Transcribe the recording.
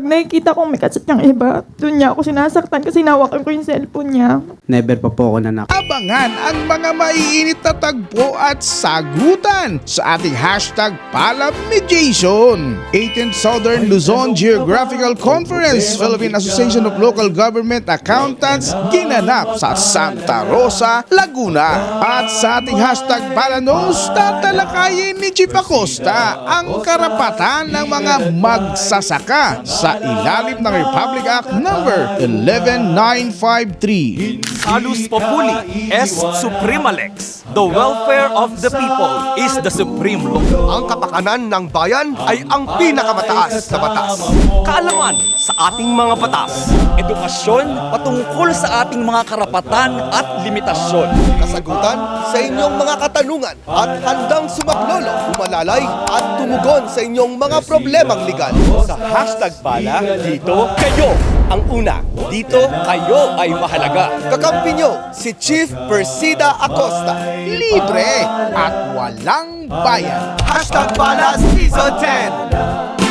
nakikita kong may kachat niyang iba, doon niya ako sinasaktan kasi nawakan ko yung cellphone niya. Never pa po ako nanak. Abangan ang mga maiinit na tagpo at sagutan sa ating hashtag Palamediation. 18th Southern Luzon Geographical Conference, Philippine Association of Local Government Accountants, ginanap sa Santa Rosa, Laguna. At sa ating hashtag Palanos, tatalakayin ni Chief Acosta ang karapatan ng mga magsasaka sa ilalim ng Republic Act number 11953. Salus Populi est suprema lex. The welfare of the people is the supreme law. Ang kapakanan ng bayan ay ang pinakamataas na batas. Kaalaman sa ating mga batas. Edukasyon patungkol sa ating mga karapatan at limitasyon. Kasagutan sa inyong mga katanungan at handang sumaklolo, umalalay at tumugon sa inyong mga problemang legal. Sa hashtag pala, dito kayo ang una. Dito kayo ay mahalaga. Kakampi nyo si Chief Persida Acosta. Libre at walang bayad. Hashtag Pala Season 10.